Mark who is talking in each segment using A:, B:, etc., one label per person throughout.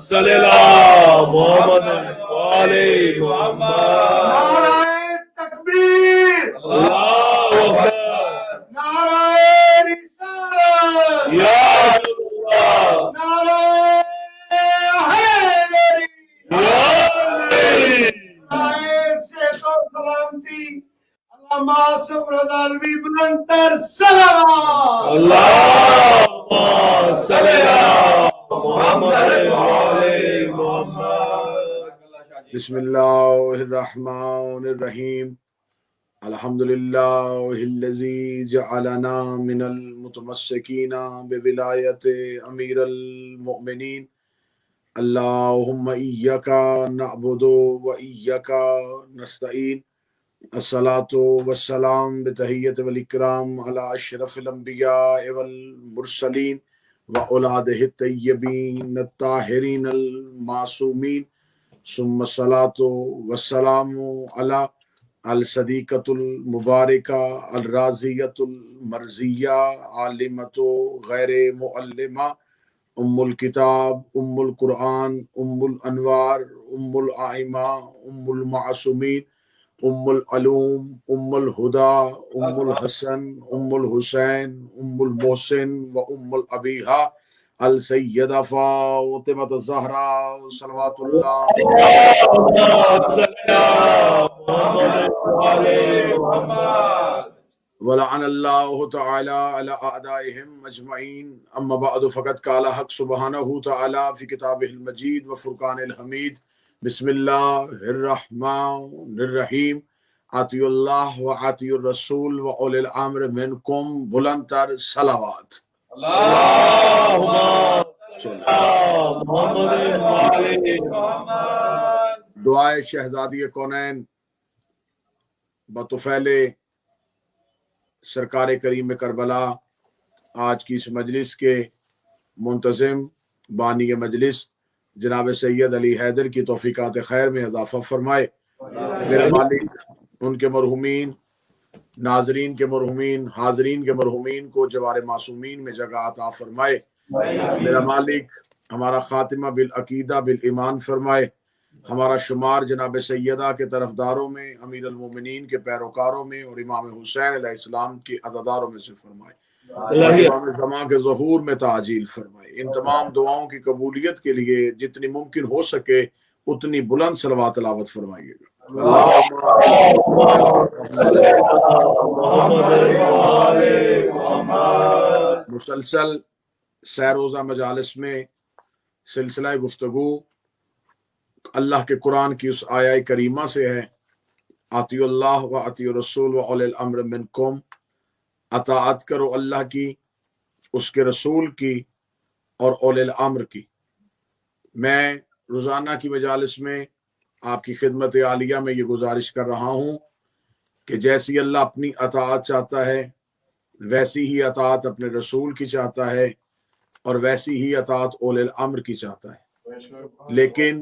A: صلی اللہ محمد علی محمد.
B: نعرہ تکبیر،
A: اللہ اکبر.
B: نعرہ رسالت،
A: یا اللہ.
B: نعرہ حیدری،
A: یا
B: نعرہ صحت و سلامتی، علامہ آصف رضا علوی بلند تر صلوات.
A: اللہم صلی اللہ محمد علی محمد.
B: بسم اللہ الرحمن الرحیم. الحمدللہ الذی جعلنا من المتمسکین بولایت امیر المؤمنین. اللہم ایاک نعبد و ایاک نستعین. الصلاة والسلام بتحیت والاکرام علی اشرف الانبیاء والمرسلین واولادہ الطیبین الطاہرین المعصومین. ثم الصلاة والسلام علی الصدیقۃ المبارکہ الرازیۃ المرضیہ عالمۃ غیر معلمہ ام الکتاب ام القرآن ام الانوار ام الائمہ ام المعصومین ام العلوم ام الہدی ام الحسن ام الحسین ام المحسن و ام الابیہا السیدہ فاطمہ الزہرا صلوات اللہ ولعن اللہ تعالی علی اعدائهم اجمعین. اما بعد فقد قال حق سبحانہ تعالی فی کتابہ المجید و فرقان الحمید. بسم اللہ الرحمن الرحیم. اطیعوا اللہ و اطیعوا الرسول و اولی الامر منکم. بلند تر صلوات.
A: اللہم صلی اللہ محمد علی محمد.
B: دعائے شہزادی کونین بطفیل سرکار کریم کربلا. آج کی اس مجلس کے منتظم بانی مجلس جناب سید علی حیدر کی توفیقات خیر میں اضافہ فرمائے. میرے مالک ان کے مرحومین، ناظرین کے مرحومین، حاضرین کے مرحومین کو جوار معصومین میں جگہ عطا فرمائے. میرا مالک ہمارا خاتمہ بالعقیدہ بالایمان فرمائے. ہمارا شمار جناب سیدہ کے طرفداروں میں، امیر المومنین کے پیروکاروں میں اور امام حسین علیہ السلام کے عزاداروں میں سے فرمائے. امام زمان کے ظہور میں تعجیل فرمائے. ان تمام دعاؤں کی قبولیت کے لیے جتنی ممکن ہو سکے اتنی بلند صلوات تلاوت فرمائیے گا. مسلسل سیر روزہ مجالس میں سلسلہ گفتگو اللہ کے قرآن کی اس آیہ کریمہ سے ہے، اطیعوا اللہ و اطیعوا الرسول و اولی الامر منکم. اطاعت کرو اللہ کی، اس کے رسول کی اور اولی الامر کی. میں روزانہ کی مجالس میں آپ کی خدمت عالیہ میں یہ گزارش کر رہا ہوں کہ جیسی اللہ اپنی اطاعت چاہتا ہے ویسی ہی اطاعت اپنے رسول کی چاہتا ہے اور ویسی ہی اطاعت اولی الامر کی چاہتا ہے. لیکن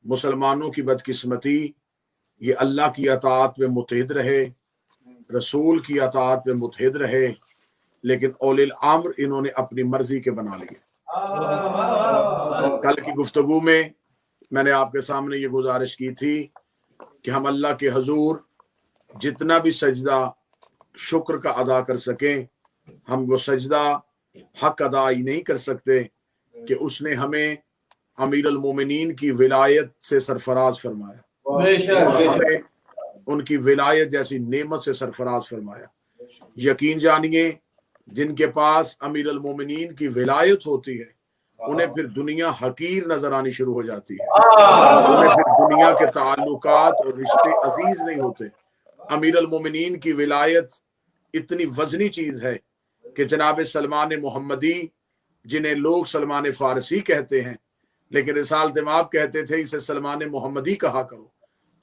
B: مسلمانوں کی بدقسمتی یہ اللہ کی اطاعت میں متحد رہے، رسول کی اطاعت میں متحد رہے، لیکن اولی الامر انہوں نے اپنی مرضی کے بنا لیے. کل کی گفتگو میں نے آپ کے سامنے یہ گزارش کی تھی کہ ہم اللہ کے حضور جتنا بھی سجدہ شکر کا ادا کر سکیں، ہم وہ سجدہ حق ادا ہی نہیں کر سکتے کہ اس نے ہمیں امیر المومنین کی ولایت سے سرفراز فرمایا، ہمیں ان کی ولایت جیسی نعمت سے سرفراز فرمایا. یقین جانیے جن کے پاس امیر المومنین کی ولایت ہوتی ہے انہیں پھر دنیا حقیر نظر آنی شروع ہو جاتی ہے، انہیں پھر دنیا کے تعلقات اور رشتے عزیز نہیں ہوتے. امیر المومنین کی ولایت اتنی وزنی چیز ہے کہ جناب سلمان محمدی، جنہیں لوگ سلمان فارسی کہتے ہیں لیکن رسالت مآب کہتے تھے اسے سلمان محمدی کہا کرو.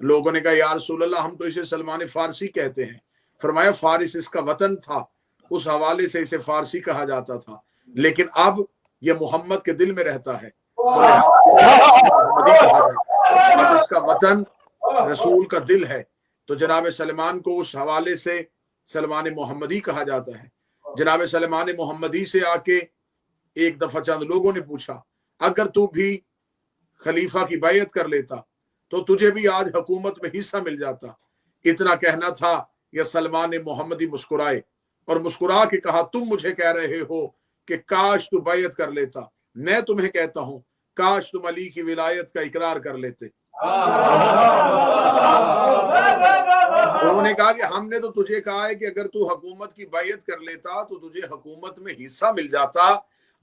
B: لوگوں نے کہا یا رسول اللہ ہم تو اسے سلمان فارسی کہتے ہیں. فرمایا فارس اس کا وطن تھا، اس حوالے سے اسے فارسی کہا جاتا تھا، لیکن اب یہ محمد کے دل میں رہتا ہے، محمدی کہا جاتا ہے. اب اس کا وطن رسول کا دل ہے تو جناب سلمان کو اس حوالے سے سلمان محمدی کہا جاتا ہے. جناب سلمان محمدی سے آ کے ایک دفعہ چند لوگوں نے پوچھا اگر تو بھی خلیفہ کی بیعت کر لیتا تو تجھے بھی آج حکومت میں حصہ مل جاتا. اتنا کہنا تھا یا سلمان محمدی مسکرائے اور مسکرا کے کہا تم مجھے کہہ رہے ہو کہ کاش تو بیعت کر لیتا. میں تمہیں کہتا ہوں کاش تم علی کی ولایت کا اقرار کر لیتے. انہوں نے کہا کہ ہم نے تو تجھے کہا ہے کہ اگر تو حکومت کی بیعت کر لیتا تو تجھے حکومت میں حصہ مل جاتا.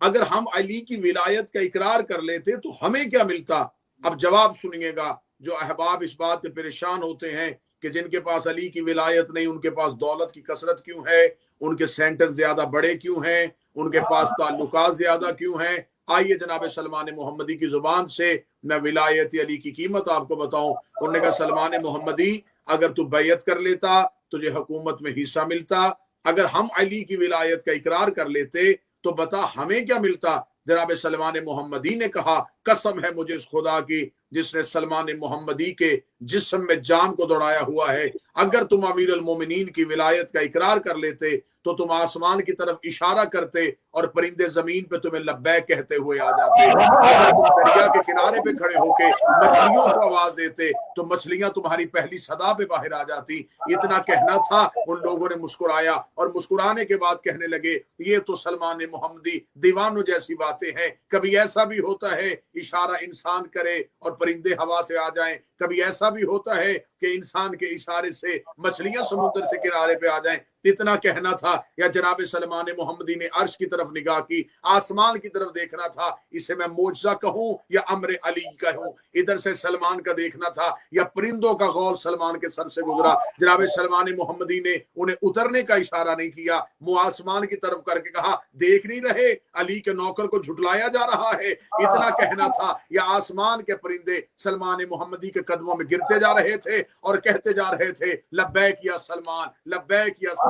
B: اگر ہم علی کی ولایت کا اقرار کر لیتے تو ہمیں کیا ملتا؟ اب جواب سنیے گا. جو احباب اس بات پہ پریشان ہوتے ہیں کہ جن کے پاس علی کی ولایت نہیں ان کے پاس دولت کی کثرت کیوں ہے، ان کے سینٹر زیادہ بڑے کیوں ہیں، ان کے پاس تعلقات زیادہ کیوں ہیں، آئیے جناب سلمان محمدی کی زبان سے میں ولایت علی کی قیمت آپ کو بتاؤں. انہوں نے کہا سلمان محمدی اگر تو بیعت کر لیتا تجھے حکومت میں حصہ ملتا. اگر ہم علی کی ولایت کا اقرار کر لیتے تو بتا ہمیں کیا ملتا؟ جناب سلمان محمدی نے کہا قسم ہے مجھے اس خدا کی جس نے سلمان محمدی کے جسم میں جان کو دوڑایا ہوا ہے، اگر تم امیر المومنین کی ولایت کا اقرار کر لیتے تو تم آسمان کی طرف اشارہ کرتے اور پرندے زمین پہ تمہیں لبیک کہتے ہوئے آ جاتے. اگر تم دریا کے کنارے پہ کھڑے ہو کے مچھلیوں کو آواز دیتے تو مچھلیاں تمہاری پہلی صدا پہ باہر آ جاتی. اتنا کہنا تھا. ان لوگوں نے مسکرایا اور مسکرانے کے بعد کہنے لگے یہ تو سلمان محمدی دیوانوں جیسی باتیں ہیں. کبھی ایسا بھی ہوتا ہے اشارہ انسان کرے اور پرندے ہوا سے آ جائیں، کبھی ایسا بھی ہوتا ہے کہ انسان کے اشارے سے مچھلیاں سمندر سے کنارے پہ آ جائیں. اتنا کہنا تھا یا جناب سلمان محمدی نے عرش کی طرف نگاہ کی، آسمان کی طرف دیکھنا تھا. اسے میں معجزہ کہوں یا امر علی کہوں؟ ادھر سے سلمان کا دیکھنا تھا یا پرندوں کا غول سلمان کے سر سے گزرا. جناب سلمان محمدی نے انہیں اترنے کا اشارہ نہیں کیا، منہ آسمان کی طرف کر کے کہا دیکھ نہیں رہے علی کے نوکر کو جھٹلایا جا رہا ہے. اتنا کہنا تھا یا آسمان کے پرندے سلمان محمدی کے قدموں میں گرتے جا رہے تھے اور کہتے جا رہے تھے لبیک یا سلمان، لبیک یا سلمان.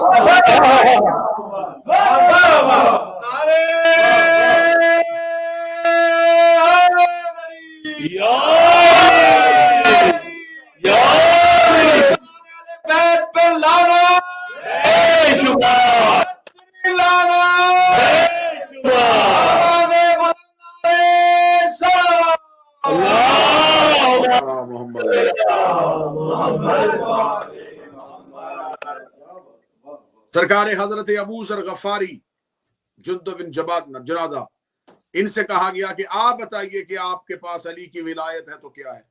B: سرکار حضرت ابو ذر غفاری جندب بن جنادہ ان سے کہا گیا کہ آپ بتائیے کہ آپ کے پاس علی کی ولایت ہے تو کیا ہے؟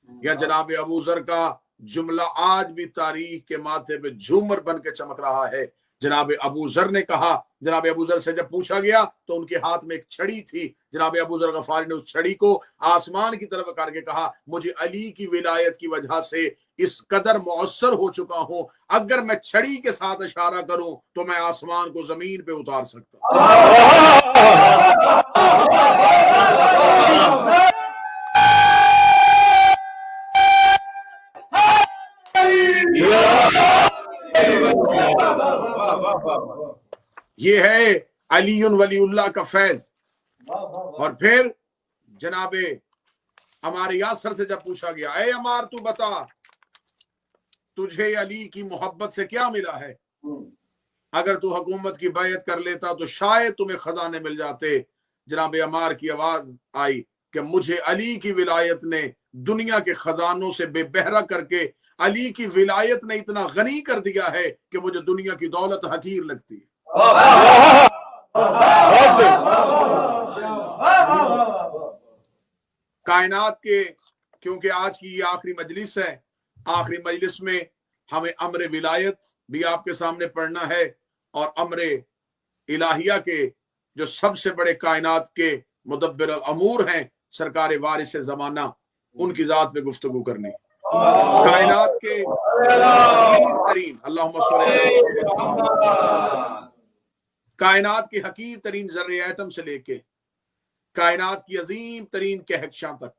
B: یا جناب ابو ذر کا جملہ آج بھی تاریخ کے ماتھے پہ جھومر بن کے چمک رہا ہے. جناب ابو ذر نے کہا، جناب ابو ذر سے جب پوچھا گیا تو ان کے ہاتھ میں ایک چھڑی تھی. جناب ابو ذر غفاری نے اس چھڑی کو آسمان کی طرف کر کے کہا مجھے علی کی ولایت کی وجہ سے اس قدر مؤثر ہو چکا ہوں، اگر میں چھڑی کے ساتھ اشارہ کروں تو میں آسمان کو زمین پہ اتار سکتا ہوں. یہ ہے علی ولی اللہ کا فیض. اور پھر جناب عمار یاسر سے جب پوچھا گیا اے عمار تو بتا تجھے علی کی محبت سے کیا ملا ہے؟ اگر تو حکومت کی بیعت کر لیتا تو شاید تمہیں خزانے مل جاتے. جناب عمار کی آواز آئی کہ مجھے علی کی ولایت نے دنیا کے خزانوں سے بے بہرا کر کے علی کی ولایت نے اتنا غنی کر دیا ہے کہ مجھے دنیا کی دولت حقیر لگتی ہے. کائنات کے، کیونکہ آج کی یہ آخری مجلس ہے، آخری مجلس میں ہمیں امر ولایت بھی آپ کے سامنے پڑھنا ہے اور امر الہیہ کے جو سب سے بڑے کائنات کے مدبر الامور ہیں سرکار وارث زمانہ، ان کی ذات پہ گفتگو کرنی. کائنات کے حقیر ترین، اللہم صلی علی محمد، کائنات کی حقیر ترین ذرے ایٹم سے لے کے کائنات کی عظیم ترین کہکشاں تک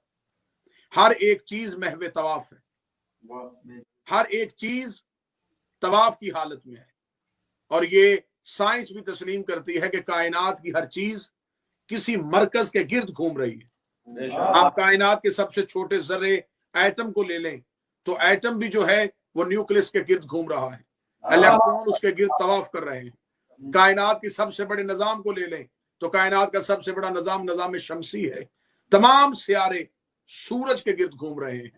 B: ہر ایک چیز محو طواف ہے، ہر ایک چیز طواف کی حالت میں ہے. اور یہ سائنس بھی تسلیم کرتی ہے کہ کائنات کی ہر چیز کسی مرکز کے گرد گھوم رہی ہے. آپ کائنات کے سب سے چھوٹے ذرے ایٹم کو لے لیں تو ایٹم بھی جو ہے وہ نیوکلس کے گرد گھوم رہا ہے، الیکٹرون اس کے گرد طواف کر رہے ہیں. کائنات کے سب سے بڑے نظام کو لے لیں تو کائنات کا سب سے بڑا نظام شمسی ہے. تمام سیارے سورج کے گرد گھوم رہے ہیں.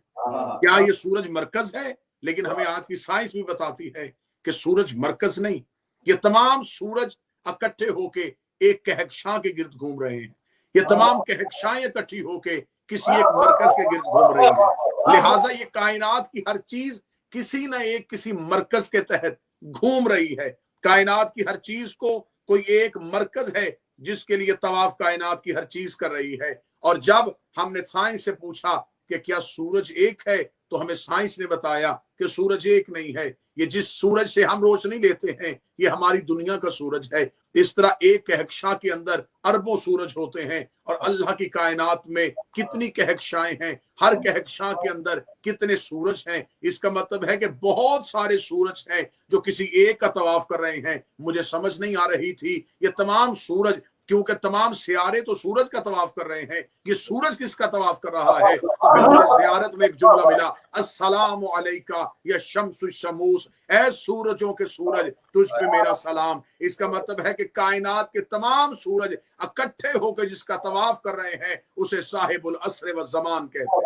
B: کیا یہ سورج مرکز ہے؟ لیکن ہمیں آج کی سائنس بھی بتاتی ہے کہ سورج مرکز نہیں، یہ تمام سورج اکٹھے ہو کے ایک کہکشاں کے گرد گھوم رہے ہیں. یہ تمام کہکشائیں اکٹھی ہو کے کسی ایک مرکز کے گرد گھوم رہی ہیں. لہٰذا یہ کائنات کی ہر چیز کسی نہ ایک کسی مرکز کے تحت گھوم رہی ہے. کائنات کی ہر چیز کو کوئی ایک مرکز ہے جس کے لیے طواف کائنات کی ہر چیز کر رہی ہے. اور جب ہم نے سائنس سے پوچھا کہ کیا سورج ایک ہے، تو ہمیں سائنس نے بتایا کہ سورج ایک نہیں ہے. یہ جس سورج سے ہم روشنی لیتے ہیں یہ ہماری دنیا کا سورج ہے. اس طرح ایک کہکشاں کے اندر اربوں سورج ہوتے ہیں، اور اللہ کی کائنات میں کتنی کہکشائیں ہیں، ہر کہکشاں کے اندر کتنے سورج ہیں. اس کا مطلب ہے کہ بہت سارے سورج ہیں جو کسی ایک کا طواف کر رہے ہیں. مجھے سمجھ نہیں آ رہی تھی یہ تمام سورج، کیونکہ تمام سیارے تو سورج کا طواف کر رہے ہیں، یہ سورج کس کا طواف کر رہا ہے؟ تو پھر مجھے زیارت میں ایک جملہ ملا، السلام علیکہ یا شمس الشموس، اے سورجوں کے سورج تجھ پہ میرا سلام. اس کا مطلب ہے کہ کائنات کے تمام سورج اکٹھے ہو کے جس کا طواف کر رہے ہیں اسے صاحب العصر والزمان کہتے ہیں.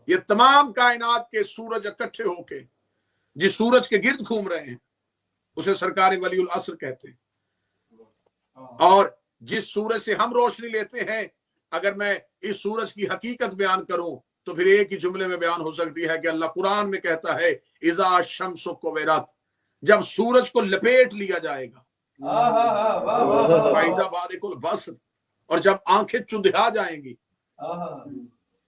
B: یہ تمام کائنات کے سورج اکٹھے ہو کے جس سورج کے گرد گھوم رہے ہیں اسے سرکار ولی العصر کہتے ہیں. اور جس سورج سے ہم روشنی لیتے ہیں، اگر میں اس سورج کی حقیقت بیان کروں تو پھر ایک ہی جملے میں بیان ہو سکتی ہے کہ اللہ قرآن میں کہتا ہے اذا الشمس کورت، جب سورج کو لپیٹ لیا جائے گا، فاذا بارق البصر، اور جب آنکھیں چندھا جائیں گی.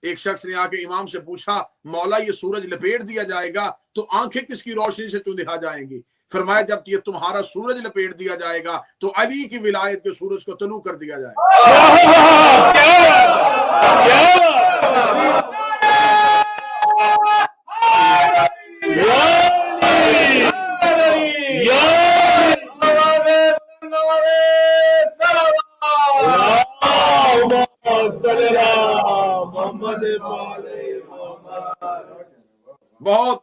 B: ایک شخص نے آ کے امام سے پوچھا مولا یہ سورج لپیٹ دیا جائے گا تو آنکھیں کس کی روشنی سے چندھا جائیں گی؟ فرمایا جب یہ تمہارا سورج لپیٹ دیا جائے گا تو علی کی ولایت کے سورج کو طلوع کر دیا جائے بہت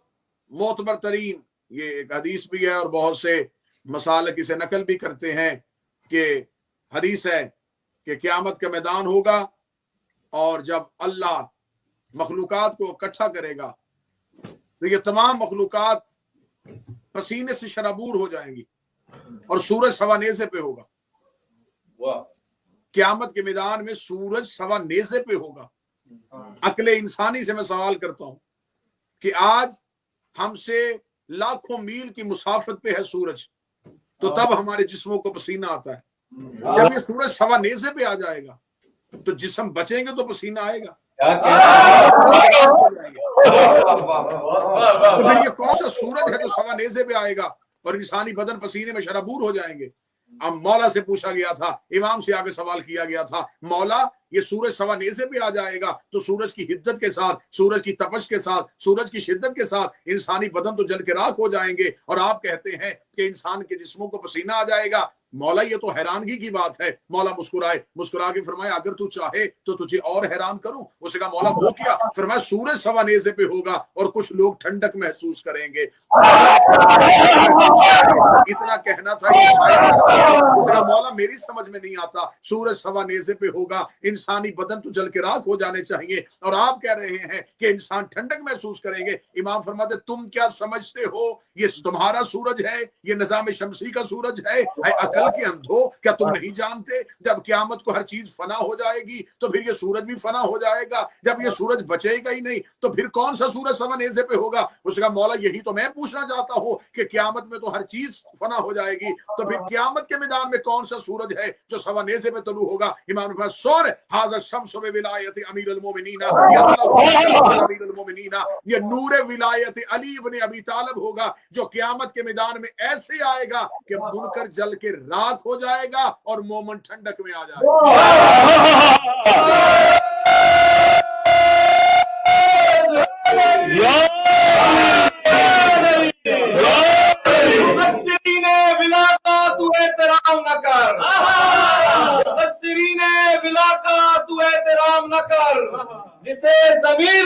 B: معتبر ترین یہ ایک حدیث بھی ہے، اور بہت سے مسالک اسے نقل بھی کرتے ہیں کہ حدیث ہے کہ قیامت کا میدان ہوگا اور جب اللہ مخلوقات کو اکٹھا کرے گا تو یہ تمام مخلوقات پسینے سے شرابور ہو جائیں گی اور سورج سوا نیزے پہ ہوگا. قیامت کے میدان میں سورج سوا نیزے پہ ہوگا. عقل انسانی سے میں سوال کرتا ہوں کہ آج ہم سے لاکھوں میل کی مسافت پہ ہے سورج، تو تب ہمارے جسموں کو پسینہ آتا ہے. جب یہ سورج سوا نیزے پہ آ جائے گا تو جسم بچیں گے تو پسینہ آئے گا. تو پھر یہ کون سا سورج ہے جو سوا نیزے پہ آئے گا اور انسانی بدن پسینے میں شرابور ہو جائیں گے؟ اب مولا سے پوچھا گیا تھا، امام سے آگے سوال کیا گیا تھا، مولا یہ سورج سوا نیزے پہ آ جائے گا تو سورج کی حدت کے ساتھ، سورج کی تپش کے ساتھ، سورج کی شدت کے ساتھ انسانی بدن تو جل کے راکھ ہو جائیں گے، اور آپ کہتے ہیں کہ انسان کے جسموں کو پسینہ آ جائے گا. مولا یہ تو حیرانگی کی بات ہے. مولا مسکرا کے فرمایا اگر تو چاہے تو تجھے اور حیران کروں. اس نے کہا مولا وہ کیا؟ فرمایا سورج سوا نیزے پہ ہوگا اور کچھ لوگ ٹھنڈک محسوس کریں گے. اتنا کہنا تھا کہ اس نے کہا مولا میری سمجھ میں نہیں آتا، سورج سوا نیزے پہ ہوگا، انسانی بدن تو جل کے راکھ ہو جانے چاہیے، اور آپ کہہ رہے ہیں کہ انسان ٹھنڈک محسوس کریں گے. امام فرماتے تم کیا سمجھتے ہو یہ تمہارا سورج ہے، یہ نظام شمسی کا سورج ہے؟ عقل کے اندھو، کیا تم نہیں جانتے جب قیامت کو ہر چیز فنا ہو جائے گی تو پھر یہ سورج بھی فنا ہو جائے گا؟ جب یہ سورج بچے گا ہی نہیں تو پھر کون سا سورج سوا نیزے پہ ہوگا؟ اس کا مولا یہی تو میں پوچھنا چاہتا ہوں کہ قیامت میں تو ہر چیز فنا ہو جائے گی، تو پھر قیامت کے میدان میں کون سا سورج ہے جو سوا نیزے پہ طلوع ہوگا؟ امام نے فرمایا سور ھذا الشمس بولایت امیر المومنین، امیر المومنین، یہ نور ولایت علی ابن ابی طالب ہوگا جو قیامت کے میدان میں ایسے آئے گا کہ منکر جل کے راکھ ہو جائے گا اور مومن ٹھنڈک میں آ جائے
A: جسے ضمیر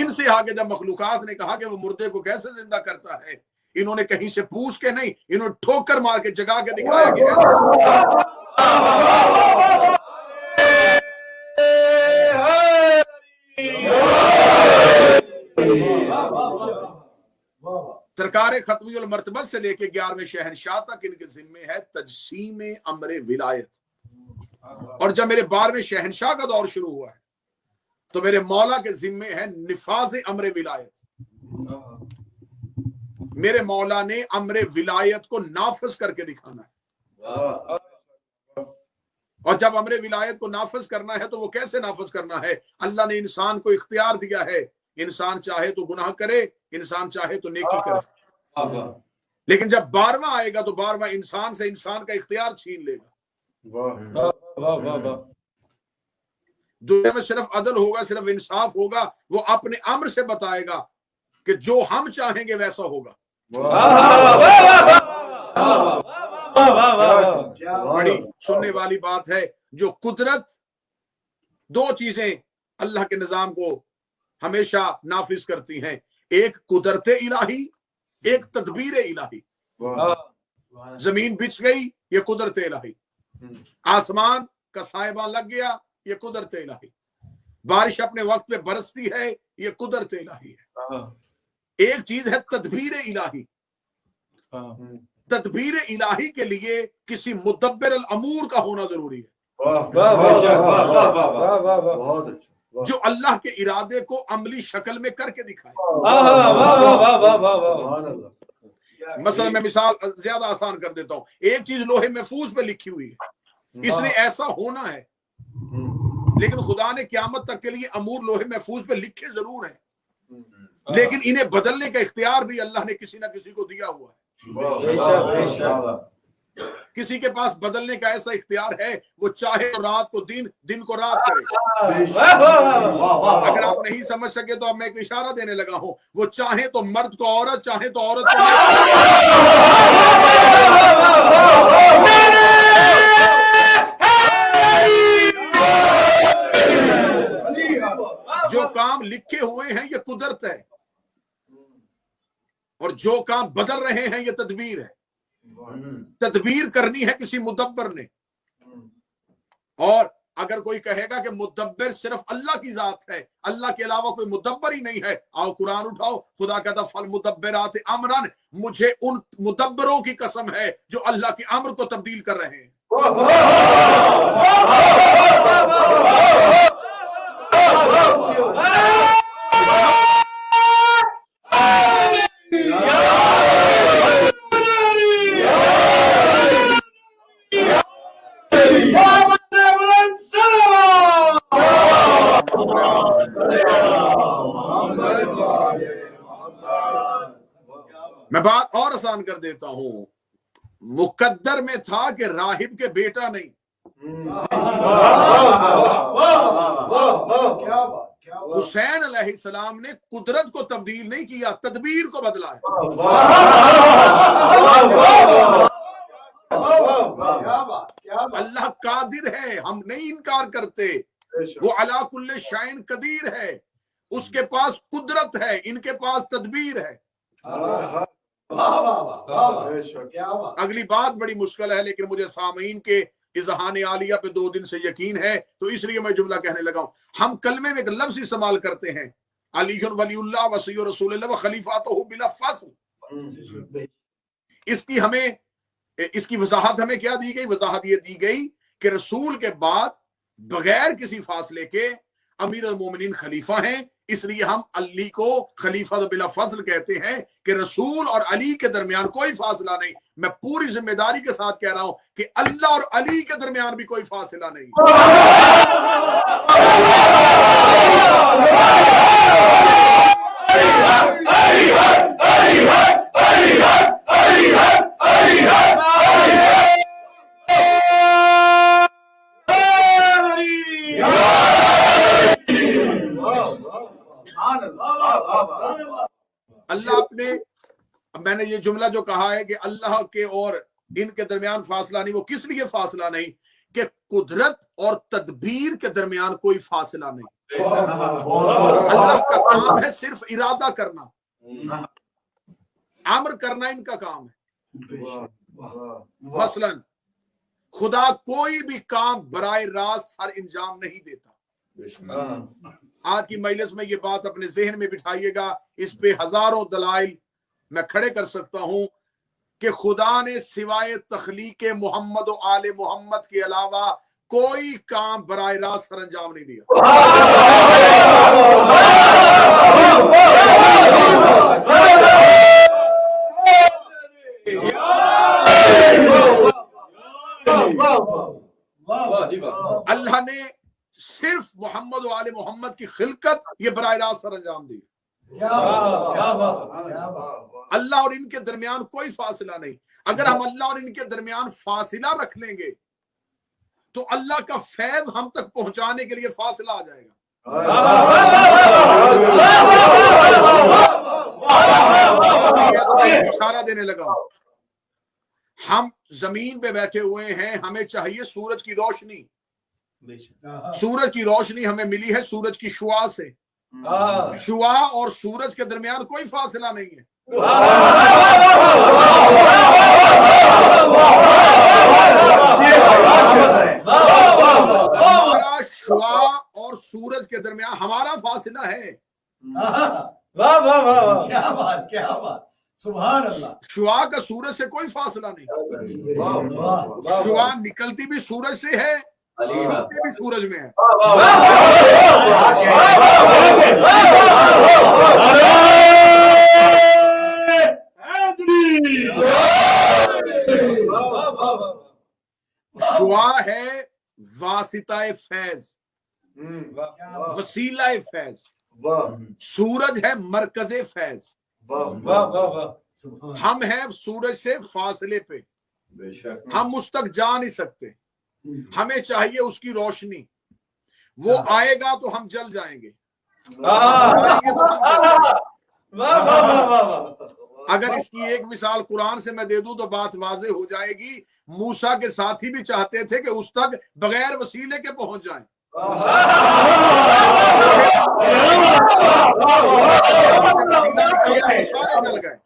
B: ان سے آگے جب مخلوقات نے کہا کہ وہ مردے کو کیسے زندہ کرتا ہے، انہوں نے کہیں سے پوچھ کے نہیں، انہوں نے ٹھوکر مار کے جگا کے دکھایا کہ سرکار ختمی المرتبت سے لے کے 11ویں شہنشاہ تک ان کے ذمے ہے تجسیم امر ولایت. اور جب میرے 12ویں شہنشاہ کا دور شروع ہوا ہے تو میرے مولا کے ذمے ہے نفاذ امر ولایت. میرے مولا نے امر ولایت کو نافذ کر کے دکھانا ہے. اور جب امر ولایت کو نافذ کرنا ہے تو وہ کیسے نافذ کرنا ہے؟ اللہ نے انسان کو اختیار دیا ہے، انسان چاہے تو گناہ کرے، انسان چاہے تو نیکی کرے. لیکن جب 12واں آئے گا تو 12واں انسان سے انسان کا اختیار چھین لے گا. دنیا میں صرف عدل ہوگا، صرف انصاف ہوگا، وہ اپنے امر سے بتائے گا کہ جو ہم چاہیں گے ویسا ہوگا. بڑی سننے والی بات ہے. جو قدرت، دو چیزیں اللہ کے نظام کو ہمیشہ نافذ کرتی ہیں، ایک قدرت الہی، ایک تدبیر الہی. زمین بچھ گئی، یہ قدرت الہی. آسمان کا سائبہ لگ گیا، یہ قدرت الہی. بارش اپنے وقت پہ برستی ہے، یہ قدرت الہی ہے. ایک چیز ہے تدبیر الہی. تدبیر الہی کے لیے کسی مدبر الامور کا ہونا ضروری ہے، جو اللہ کے ارادے کو عملی شکل میں کر کے دکھائے. مثلا میں مثال زیادہ آسان کر دیتا ہوں. ایک چیز لوہے محفوظ پہ لکھی ہوئی ہے، اس نے ایسا ہونا ہے، لیکن خدا نے قیامت تک کے لیے امور لوہے محفوظ پہ لکھے ضرور ہیں، لیکن انہیں بدلنے کا اختیار بھی اللہ نے کسی نہ کسی کو دیا ہوا ہے. کسی کے پاس بدلنے کا ایسا اختیار ہے، وہ چاہے تو رات کو دن، دن کو رات کرے. اگر آپ نہیں سمجھ سکے تو اب میں ایک اشارہ دینے لگا ہوں. وہ چاہے تو مرد کو عورت، چاہے تو عورت کو جو کام لکھے ہوئے ہیں یہ قدرت ہے، اور جو کام بدل رہے ہیں یہ تدبیر ہے. تدبیر کرنی ہے کسی مدبر نے. اور اگر کوئی کہے گا کہ مدبر صرف اللہ کی ذات ہے، اللہ کے علاوہ کوئی مدبر ہی نہیں ہے، آؤ قرآن اٹھاؤ. خدا کہتا فالمدبرات امرن، مجھے ان مدبروں کی قسم ہے جو اللہ کے امر کو تبدیل کر رہے ہیں. میں بات اور آسان کر دیتا ہوں. مقدر میں تھا کہ راہب کے بیٹا نہیں. حسین علیہ السلام نے قدرت کو تبدیل نہیں کیا، تدبیر کو بدلا ہے. اللہ قادر ہے، ہم نہیں انکار کرتے. وہ علی کل شیء قدیر ہے، اس کے پاس قدرت ہے، ان کے پاس تدبیر ہے. اگلی بات بڑی مشکل ہے، لیکن مجھے سامعین کے اذہان عالیہ پہ 2 دن سے یقین ہے، تو اس لیے میں جملہ کہنے لگا ہوں. ہم کلمے میں ایک لفظ استعمال کرتے ہیں، علی ولی اللہ وصی رسول اللہ وخلیفاتہ بلا فصل. اس کی وضاحت ہمیں کیا دی گئی؟ وضاحت یہ دی گئی کہ رسول کے بعد بغیر کسی فاصلے کے امیر المومنین خلیفہ ہیں. اس لیے ہم علی کو خلیفہ بلا فضل کہتے ہیں کہ رسول اور علی کے درمیان کوئی فاصلہ نہیں. میں پوری ذمہ داری کے ساتھ کہہ رہا ہوں کہ اللہ اور علی کے درمیان بھی کوئی فاصلہ نہیں. اللہ اپنے، میں نے یہ جملہ جو کہا ہے کہ اللہ کے اور ان کے درمیان فاصلہ نہیں، وہ کس لیے فاصلہ نہیں؟ کہ قدرت اور تدبیر کے درمیان کوئی فاصلہ نہیں. اللہ کا کام ہے صرف ارادہ کرنا, امر کرنا ان کا کام ہے. مثلاً خدا کوئی بھی کام برائے راست سر انجام نہیں دیتا. آج کی مجلس میں یہ بات اپنے ذہن میں بٹھائیے گا, اس پہ ہزاروں دلائل میں کھڑے کر سکتا ہوں کہ خدا نے سوائے تخلیق محمد و آل محمد کے علاوہ کوئی کام براہ راست سر انجام نہیں دیا. اللہ نے صرف محمد و آل محمد کی خلقت یہ براہ راست سر انجام دی. اللہ اور ان کے درمیان کوئی فاصلہ نہیں. اگر ہم اللہ اور ان کے درمیان فاصلہ رکھ لیں گے تو اللہ کا فیض ہم تک پہنچانے کے لیے فاصلہ آ جائے گا. اشارہ دینے لگا, ہم زمین پہ بیٹھے ہوئے ہیں, ہمیں چاہیے سورج کی روشنی. سورج کی روشنی ہمیں ملی ہے سورج کی شعاع سے. شعاع اور سورج کے درمیان کوئی فاصلہ نہیں ہے. ہمارا شعاع اور سورج کے درمیان ہمارا فاصلہ ہے.
C: کیا بات سبحان اللہ.
B: شعاع کا سورج سے کوئی فاصلہ نہیں. شعاع نکلتی بھی سورج سے ہے, چھپتی بھی سورج میں ہے. شعاع ہے واسطہ فیض, وسیلہ فیض. سورج ہے مرکز فیض. ہم ہیں سورج سے فاصلے پہ, ہم اس تک جا نہیں سکتے. ہمیں چاہیے اس کی روشنی. وہ آئے گا تو ہم جل جائیں گے. اگر اس کی ایک مثال قرآن سے میں دے دوں تو بات واضح ہو جائے گی. موسیٰ کے ساتھی بھی چاہتے تھے کہ اس تک بغیر وسیلے کے پہنچ جائیں. سارے جل گئے.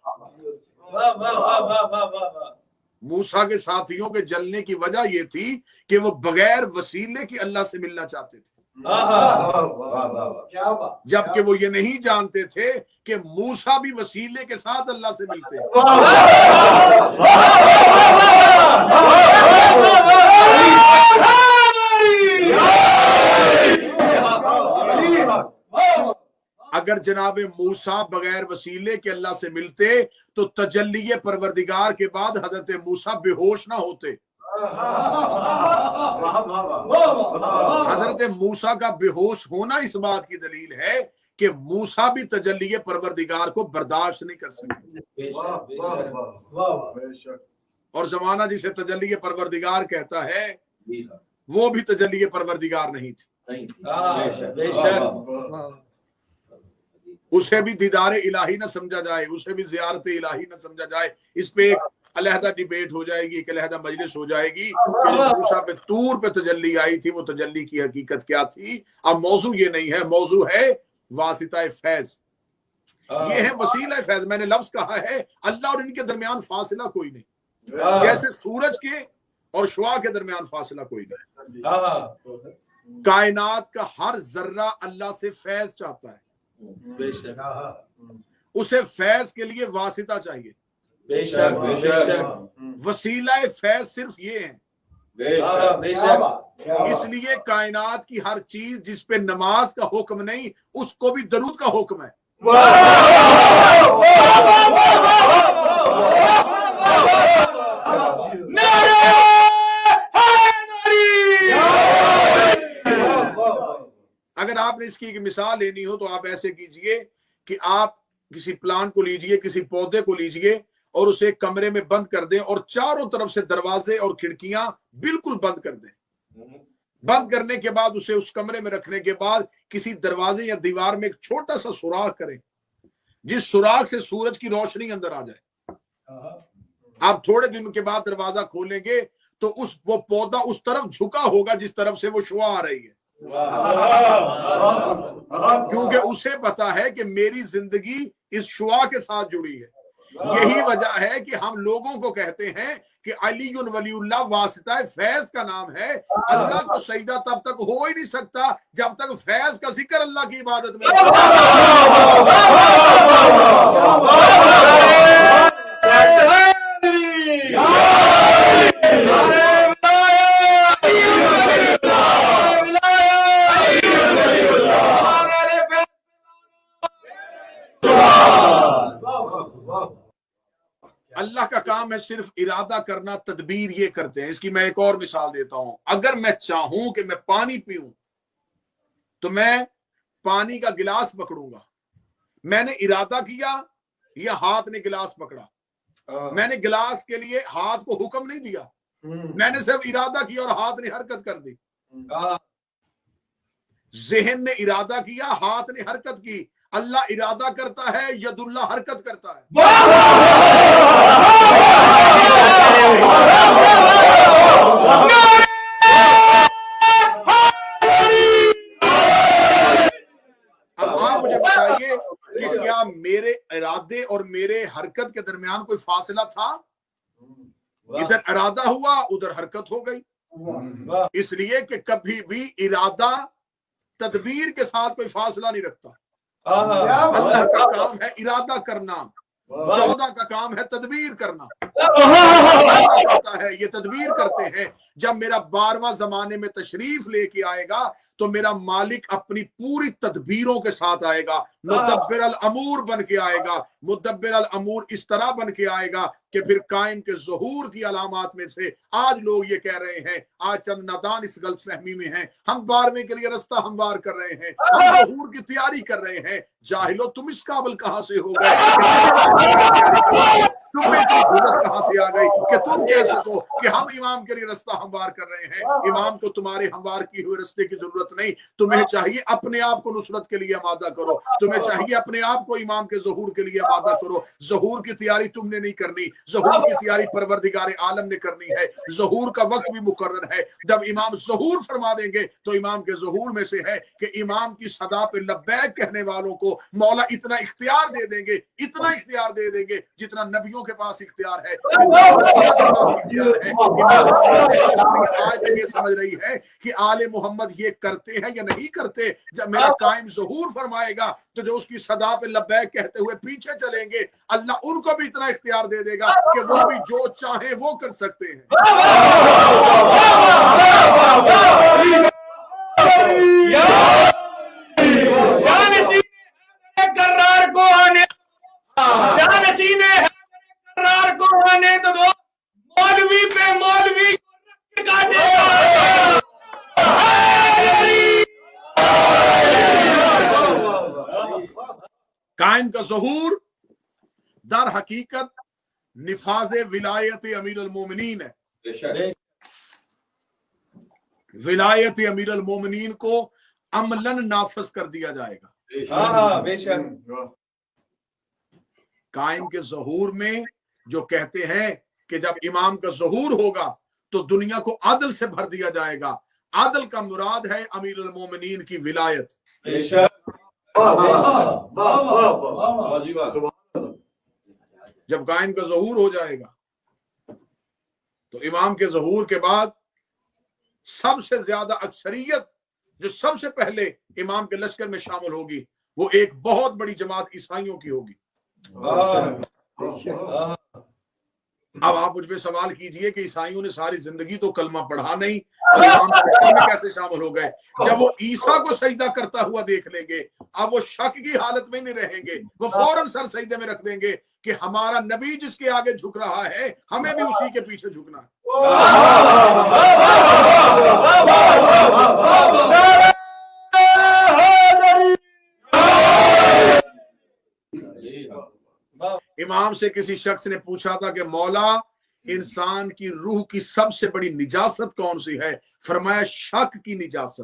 B: موسیٰ کے ساتھیوں کے جلنے کی وجہ یہ تھی کہ وہ بغیر وسیلے کے اللہ سے ملنا چاہتے تھے, جبکہ وہ یہ نہیں جانتے تھے کہ موسیٰ بھی وسیلے کے ساتھ اللہ سے ملتے ہیں. اگر جناب موسیٰ بغیر وسیلے کے اللہ سے ملتے تو تجلی پروردگار کے بعد حضرت موسیٰ بے ہوش نہ ہوتے. حضرت موسیٰ کا بے ہوش ہونا اس بات کی دلیل ہے کہ موسیٰ بھی تجلی پروردگار کو برداشت نہیں کر سکتے. اور زمانہ جسے تجلی پروردگار کہتا ہے وہ بھی تجلی پروردگار نہیں تھی. اسے بھی دیدار الہی نہ سمجھا جائے, اسے بھی زیارت الہی نہ سمجھا جائے. اس پہ ایک علیحدہ ڈیبیٹ ہو جائے گی, ایک علیحدہ مجلس ہو جائے گی کہ جو موسیٰ پہ طور پہ تجلی آئی تھی وہ تجلی کی حقیقت کیا تھی. اب موضوع یہ نہیں ہے, موضوع ہے واسطہ فیض. یہ ہے وسیلہ فیض. میں نے لفظ کہا ہے اللہ اور ان کے درمیان فاصلہ کوئی نہیں, جیسے سورج کے اور شعاع کے درمیان فاصلہ کوئی نہیں. کائنات کا ہر ذرہ اللہ سے فیض چاہتا ہے. اسے فیض کے لیے واسطہ چاہیے. وسیلہ فیض صرف یہ ہے. اس لیے کائنات کی ہر چیز جس پہ نماز کا حکم نہیں اس کو بھی درود کا حکم ہے. اگر آپ نے اس کی ایک مثال لینی ہو تو آپ ایسے کیجئے کہ آپ کسی پلانٹ کو لیجئے, کسی پودے کو لیجئے اور اسے ایک کمرے میں بند کر دیں اور چاروں طرف سے دروازے اور کھڑکیاں بالکل بند کر دیں. بند کرنے کے بعد اسے اس کمرے میں رکھنے کے بعد کسی دروازے یا دیوار میں ایک چھوٹا سا سوراخ کریں جس سوراخ سے سورج کی روشنی اندر آ جائے. آپ تھوڑے دن کے بعد دروازہ کھولیں گے تو وہ پودا اس طرف جھکا ہوگا جس طرف سے وہ شعاع آ رہی ہے، کیونکہ اسے پتا ہے کہ میری زندگی اس شعاع کے ساتھ جڑی ہے۔ یہی وجہ ہے کہ ہم لوگوں کو کہتے ہیں کہ علی ولی اللہ واسطہ فیض کا نام ہے۔ اللہ کو سجدہ تب تک ہو ہی نہیں سکتا جب تک فیض کا ذکر اللہ کی عبادت میں نہیں۔ اللہ کا کام ہے صرف ارادہ کرنا، تدبیر یہ کرتے ہیں۔ اس کی میں ایک اور مثال دیتا ہوں۔ اگر میں چاہوں کہ میں پانی پیوں تو میں پانی کا گلاس پکڑوں گا، میں نے ارادہ کیا یا ہاتھ نے گلاس پکڑا؟ میں نے گلاس کے لیے ہاتھ کو حکم نہیں دیا، میں نے صرف ارادہ کیا اور ہاتھ نے حرکت کر دی۔ ذہن نے ارادہ کیا، ہاتھ نے حرکت کی۔ اللہ ارادہ کرتا ہے، ید اللہ حرکت کرتا ہے۔ اب آپ مجھے بتائیے کہ کیا میرے ارادے اور میرے حرکت کے درمیان کوئی فاصلہ تھا؟ ادھر ارادہ ہوا، ادھر حرکت ہو گئی۔ اس لیے کہ کبھی بھی ارادہ تدبیر کے ساتھ کوئی فاصلہ نہیں رکھتا۔ اللہ کا کام ہے ارادہ کرنا، 14 کا کام ہے تدبیر کرنا۔ یہ تدبیر کرتے ہیں۔ جب میرا 12واں زمانے میں تشریف لے کے آئے گا تو میرا مالک اپنی پوری تدبیروں کے ساتھ آئے گا، مدبر الامور بن کے آئے گا۔ مدبر الامور اس طرح بن کے آئے گا کہ پھر قائم کے ظہور کی علامات میں سے آج لوگ یہ کہہ رہے ہیں، آج چند نادان اس غلط فہمی میں ہیں، ہم 12ویں کے لیے رستہ ہموار کر رہے ہیں، ہم ظہور کی تیاری کر رہے ہیں۔ جاہلو، تم اس قابل کہاں سے ہو گئے؟ تمہیں اتنی جرات کہاں سے آ گئی کہ تم کہہ سکو کہ ہم امام کے لیے رستہ ہموار کر رہے ہیں؟ امام کو تمہارے ہموار کی ہوئے رستے کی ضرورت نہیں۔ تمہیں چاہیے اپنے آپ کو نصرت کے لیے آمادہ کرو، تمہیں چاہیے اپنے آپ کو امام کے ظہور کے لیے آمادہ کرو۔ ظہور کی تیاری تم نے نہیں کرنی، ظہور کی تیاری پروردگار عالم نے کرنی ہے۔ ظہور کا وقت بھی مقرر ہے۔ جب امام ظہور فرما دیں گے تو امام کے ظہور میں سے ہے کہ امام کی صدا پہ لبیک کہنے والوں کو مولا اتنا اختیار دے دیں گے، اتنا اختیار دے دیں گے جتنا نبیوں کے پاس اختیار ہے، آج یہ سمجھ رہی ہے کہ آل محمد یہ کرتے ہیں یا نہیں کرتے۔ جب میرا قائم ظہور فرمائے گا تو جو اس کی صدا پہ لبیک کہتے ہوئے پیچھے چلیں گے، اللہ ان کو بھی اتنا اختیار دے دے گا کہ وہ بھی جو چاہیں وہ کر سکتے ہیں۔
A: تو دو مولوی پہ مولوی کاٹے گا۔
B: قائم کا ظہور در حقیقت نفاذ ولایت امیر المومنین ہے۔ ولایت امیر المومنین کو عملاً نافذ کر دیا جائے گا۔
A: بے شک
B: قائم کے ظہور میں جو کہتے ہیں کہ جب امام کا ظہور ہوگا تو دنیا کو عدل سے بھر دیا جائے گا، عدل کا مراد ہے امیر المومنین کی ولایت۔ جب قائم کا ظہور ہو جائے گا تو امام کے ظہور کے بعد سب سے زیادہ اکثریت جو سب سے پہلے امام کے لشکر میں شامل ہوگی وہ ایک بہت بڑی جماعت عیسائیوں کی ہوگی۔ اب آپ مجھ پہ سوال کیجئے کہ عیسائیوں نے ساری زندگی تو کلمہ پڑھا نہیں، امام کے لشکر میں کیسے شامل ہو گئے؟ جب وہ عیسیٰ کو سجدہ کرتا ہوا دیکھ لیں گے اب وہ شک کی حالت میں نہیں رہیں گے، وہ فوراً سر سجدے میں رکھ دیں گے کہ ہمارا نبی جس کے آگے جھک رہا ہے ہمیں بھی اسی کے پیچھے جھکنا ہے۔ امام سے کسی شخص نے پوچھا تھا کہ مولا انسان کی روح کی سب سے بڑی نجاست کون سی ہے؟ فرمایا شک کی نجاست۔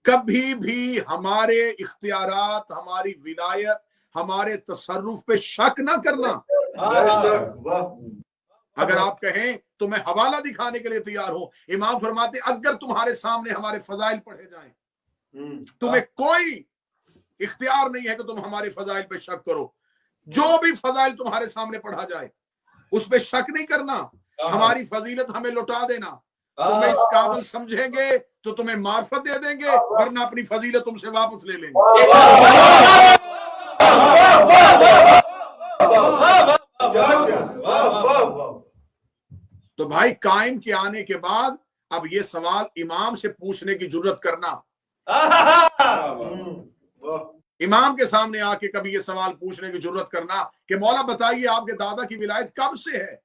B: کبھی بھی ہمارے اختیارات، ہماری ولایت، ہمارے تصرف پہ شک نہ کرنا، اگر آپ کہیں تو میں حوالہ دکھانے کے لیے تیار ہوں. امام فرماتے اگر تمہارے سامنے ہمارے فضائل پڑھے جائیں تمہیں کوئی اختیار نہیں ہے کہ تم ہمارے فضائل پہ شک کرو. جو بھی فضائل تمہارے سامنے پڑھا جائے اس پہ شک نہیں کرنا. ہماری فضیلت ہمیں لوٹا دینا. تمہیں اس قابل سمجھیں گے تو تمہیں معرفت دے دیں گے, ورنہ اپنی فضیلت تم سے واپس لے لیں گے. تو بھائی قائم کے آنے کے بعد اب یہ سوال امام سے پوچھنے کی جرت کرنا, امام کے سامنے آ کے کبھی یہ سوال پوچھنے کی جرت کرنا کہ مولا بتائیے آپ کے دادا کی ولایت کب سے ہے؟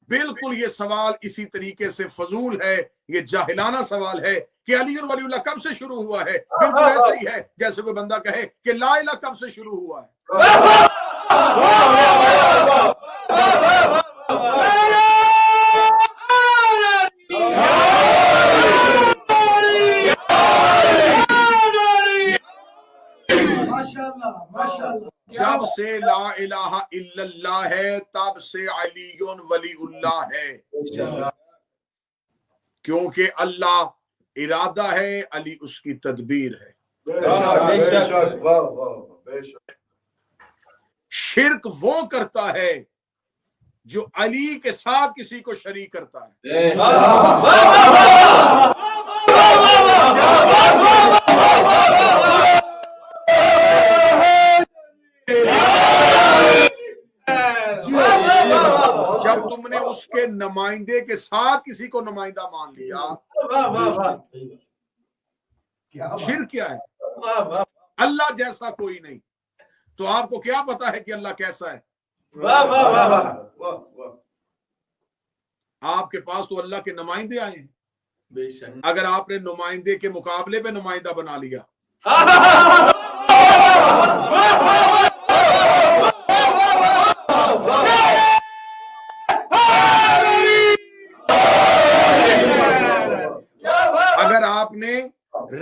B: بالکل یہ سوال اسی طریقے سے فضول ہے, یہ جاہلانہ سوال ہے کہ علی ولی اللہ کب سے شروع ہوا ہے. بالکل ایسا ہی ہے جیسے کوئی بندہ کہے کہ لا الہ کب سے شروع ہوا ہے. جب سے لا الہ الا اللہ ہے تب سے علی ولی اللہ ہے, کیونکہ اللہ ارادہ ہے, علی اس کی تدبیر ہے. شرک وہ کرتا ہے جو علی کے ساتھ کسی کو شریک کرتا ہے. جب تم نے اس کے نمائندے کے ساتھ کسی کو نمائندہ مان لیا, شرک کیا ہے؟ اللہ جیسا کوئی نہیں, تو آپ کو کیا پتا ہے کہ اللہ کیسا ہے؟ آپ کے پاس تو اللہ کے نمائندے آئے ہیں, اگر آپ نے نمائندے کے مقابلے پہ نمائندہ بنا لیا اگر آپ نے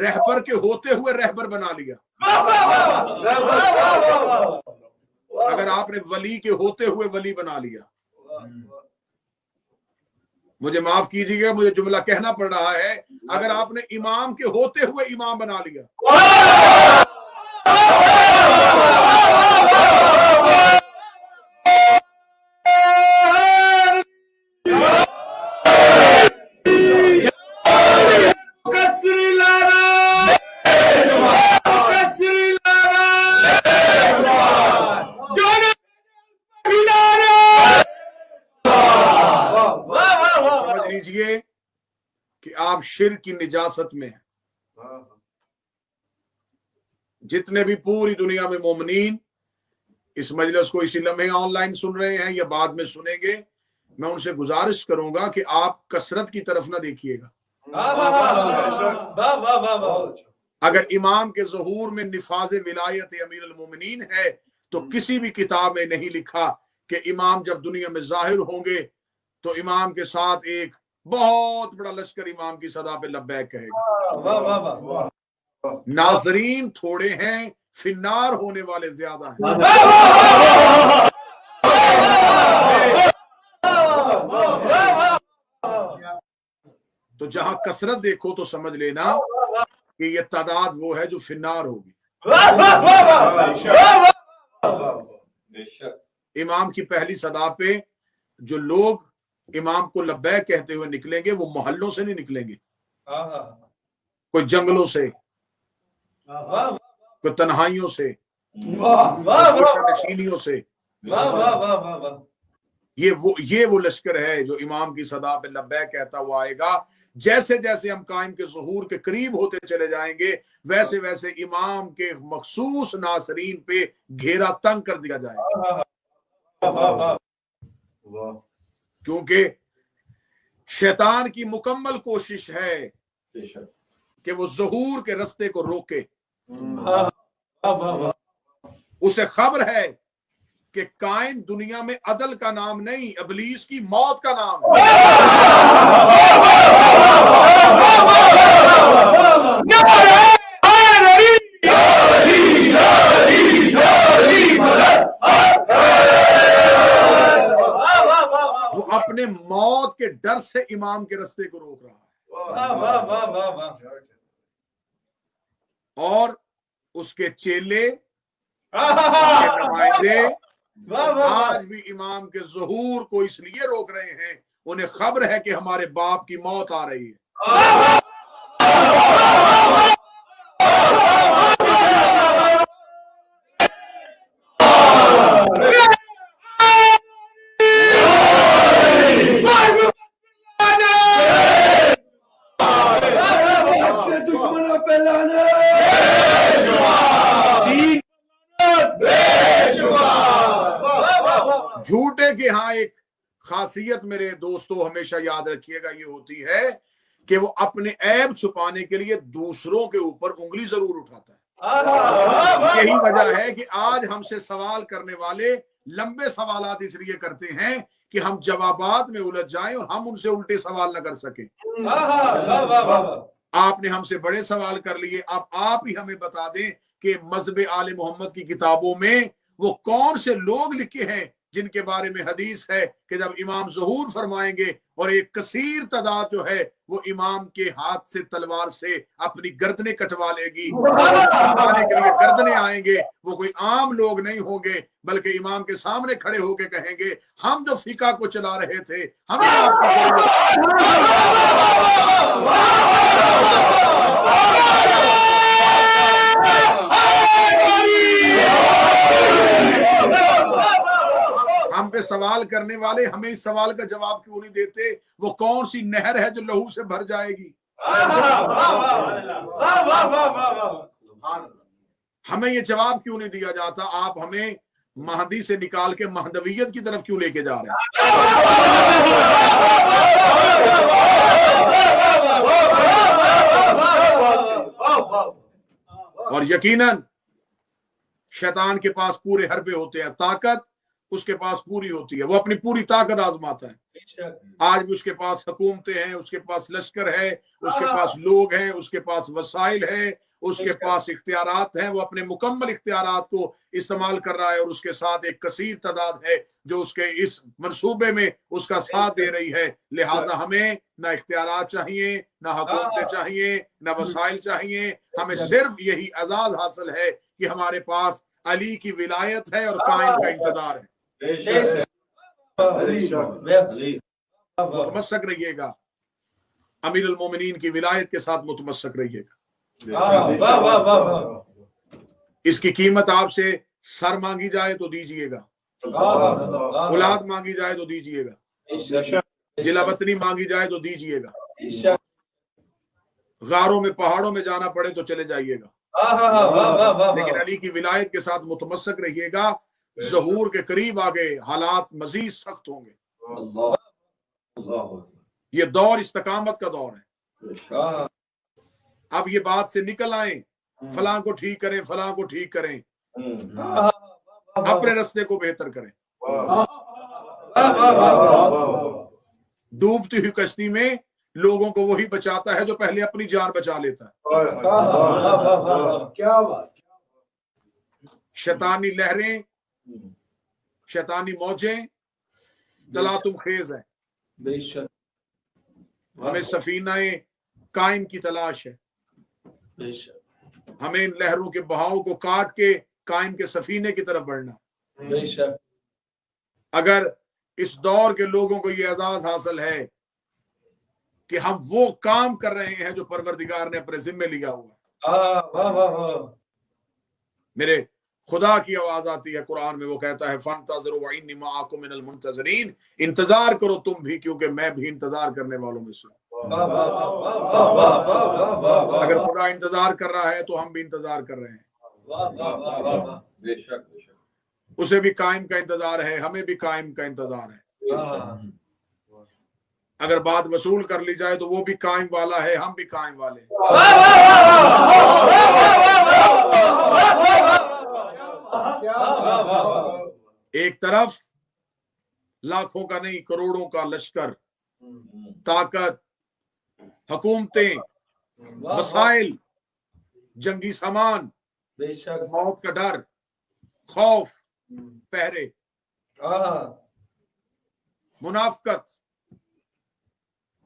B: رہبر کے ہوتے ہوئے رہبر بنا لیا, اگر آپ نے ولی کے ہوتے ہوئے ولی بنا لیا, مجھے معاف کیجیے گا مجھے جملہ کہنا پڑ رہا ہے, اگر آپ نے امام کے ہوتے ہوئے امام بنا لیا, کہ آپ شرک کی نجاست میں ہیں. جتنے بھی پوری دنیا میں مومنین اس مجلس کو اسی لمحے آن لائن سن رہے ہیں یا بعد میں سنیں گے, میں ان سے گزارش کروں گا کہ آپ کثرت کی طرف نہ دیکھیے گا. اگر امام کے ظہور میں نفاذ ولایت امیر المومنین ہے تو کسی بھی کتاب میں نہیں لکھا کہ امام جب دنیا میں ظاہر ہوں گے تو امام کے ساتھ ایک بہت بڑا لشکر امام کی صدا پہ لبیک کہے گا. ناظرین تھوڑے ہیں, فنار ہونے والے زیادہ ہیں. تو جہاں کثرت دیکھو تو سمجھ لینا کہ یہ تعداد وہ ہے جو فنار ہوگی. امام کی پہلی صدا پہ جو لوگ امام کو لبیک کہتے ہوئے نکلیں گے وہ محلوں سے نہیں نکلیں گے, کوئی جنگلوں سے, کوئی تنہائیوں سے, نشینیوں سے. یہ وہ لشکر ہے جو امام کی صدا پہ لبیک کہتا ہوا آئے گا. جیسے جیسے ہم قائم کے ظہور کے قریب ہوتے چلے جائیں گے ویسے ویسے امام کے مخصوص ناصرین پہ گھیرا تنگ کر دیا جائے گا, کیونکہ شیطان کی مکمل کوشش ہے کہ وہ ظہور کے رستے کو روکے. اسے خبر ہے کہ قائم دنیا میں عدل کا نام نہیں, ابلیس کی موت کا نام ہے. موت کے ڈر سے امام کے رستے کو روک رہا ہے،
C: واہ واہ واہ واہ واہ
B: اور اس کے چیلے، اس کے نمائندے آج بھی امام کے ظہور کو اس لیے روک رہے ہیں، انہیں خبر ہے کہ ہمارے باپ کی موت آ رہی ہے۔
A: دشمنوں پہ لانے
B: جھوٹے کی ہاں ایک خاصیت میرے دوستو ہمیشہ یاد رکھیے گا، یہ ہوتی ہے کہ وہ اپنے عیب چھپانے کے لیے دوسروں کے اوپر انگلی ضرور اٹھاتا ہے۔ یہی وجہ ہے کہ آج ہم سے سوال کرنے والے لمبے سوالات اس لیے کرتے ہیں کہ ہم جوابات میں الجھ جائیں اور ہم ان سے الٹے سوال نہ کر سکیں۔ آپ نے ہم سے بڑے سوال کر لیے، اب آپ ہی ہمیں بتا دیں کہ مذہب آل محمد کی کتابوں میں وہ کون سے لوگ لکھے ہیں جن کے بارے میں حدیث ہے کہ جب امام ظہور فرمائیں گے اور ایک کثیر تعداد جو ہے وہ امام کے ہاتھ سے تلوار سے اپنی گردنیں کٹوا لے گی، کٹوانے کے لیے گردنیں آئیں گے، وہ کوئی عام لوگ نہیں ہوں گے بلکہ امام کے سامنے کھڑے ہو کے کہیں گے ہم جو فقہ کو چلا رہے تھے ہمیں آپ کی ضرورت ہم پہ سوال کرنے والے ہمیں اس سوال کا جواب کیوں نہیں دیتے؟ وہ کون سی نہر ہے جو لہو سے بھر جائے گی؟ ہمیں یہ جواب کیوں نہیں دیا جاتا؟ آپ ہمیں مہدی سے نکال کے مہدویت کی طرف کیوں لے کے جا رہے ہیں؟ اور یقیناً شیطان کے پاس پورے حربے ہوتے ہیں، طاقت اس کے پاس پوری ہوتی ہے، وہ اپنی پوری طاقت آزماتا ہے۔ آج بھی اس کے پاس حکومتیں ہیں، اس کے پاس لشکر ہے، اس کے پاس لوگ ہیں، اس کے پاس وسائل ہیں، اس کے پاس اختیارات ہیں، وہ اپنے مکمل اختیارات کو استعمال کر رہا ہے، اور اس کے ساتھ ایک کثیر تعداد ہے جو اس کے اس منصوبے میں اس کا ساتھ دے رہی ہے۔ لہٰذا ہمیں نہ اختیارات چاہیے، نہ حکومتیں چاہیے، نہ وسائل چاہیے، ہمیں صرف یہی اعزاز حاصل ہے کہ ہمارے پاس علی کی ولایت ہے اور قائم کا انتظار ہے۔ متمسک رہیے گا، امیر المومنین کی ولایت کے ساتھ متمسک رہیے گا۔ اس کی قیمت آپ سے سر مانگی جائے تو دیجئے گا، اولاد مانگی جائے تو دیجئے گا، جلا وطنی مانگی جائے تو دیجئے گا، غاروں میں پہاڑوں میں جانا پڑے تو چلے جائیے گا، لیکن علی کی ولایت کے ساتھ متمسک رہیے گا۔ ظہور کے قریب آگے حالات مزید سخت ہوں گے۔ یہ دور استقامت کا دور ہے۔ اب یہ بات سے نکل آئیں فلاں کو ٹھیک کریں، فلاں کو ٹھیک کریں، اپنے رستے کو بہتر کریں۔ ڈوبتی ہوئی کشتی میں لوگوں کو وہی بچاتا ہے جو پہلے اپنی جان بچا لیتا ہے۔
C: کیا بات،
B: شیطانی لہریں، شیطانی موجیں تلاطم خیز ہیں، ہمیں سفینہ قائم کی تلاش ہے، ہمیں ان لہروں کے بہاؤ کو کاٹ کے قائم کے سفینے کی طرف بڑھنا۔ اگر اس دور کے لوگوں کو یہ اعزاز حاصل ہے کہ ہم وہ کام کر رہے ہیں جو پروردگار نے اپنے ذمہ لیا ہوا، میرے خدا کی آواز آتی ہے قرآن میں، وہ کہتا ہے فانتظروا وانی معکم من المنتظرین، انتظار کرو تم بھی کیونکہ میں بھی انتظار کرنے والوں میں سے ہوں۔ اگر خدا انتظار کر رہا ہے تو ہم بھی انتظار کر رہے ہیں۔
A: بے شک
B: اسے بھی قائم کا انتظار ہے، ہمیں بھی قائم کا انتظار ہے۔ اگر بات وصول کر لی جائے تو وہ بھی قائم والا ہے، ہم بھی قائم والے ہیں۔ ایک طرف لاکھوں کا نہیں کروڑوں کا لشکر، طاقت، حکومتیں، وسائل، جنگی سامان، موت کا ڈر، خوف، پہرے، منافقت،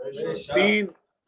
B: 3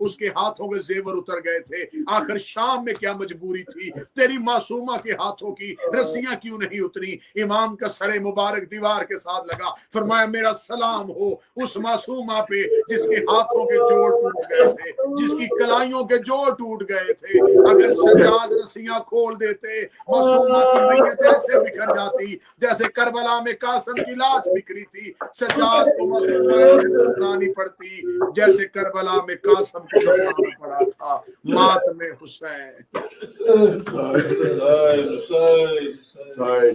B: اس کے ہاتھوں کے زیور اتر گئے تھے. آخر شام میں کیا مجبوری تھی, تیری معصومہ کے ہاتھوں کی رسیاں کیوں نہیں اتری؟ امام کا سر مبارک دیوار کے ساتھ لگا, فرمایا میرا سلام ہو اس معصومہ پہ جس کے ہاتھوں کے جوڑ ٹوٹ گئے تھے, جس کی کلائیوں کے جوڑ ٹوٹ گئے تھے. اگر سجاد رسیاں کھول دیتے, معصومہ کی میت ایسے بکھر جاتی جیسے کربلا میں قاسم کی لاش بکھری تھی. سجاد کو معصومہ ایسے دفنانی پڑتی جیسے کربلا میں قاسم کو دفنانا پڑا تھا. ماتم حسین.
C: Sai.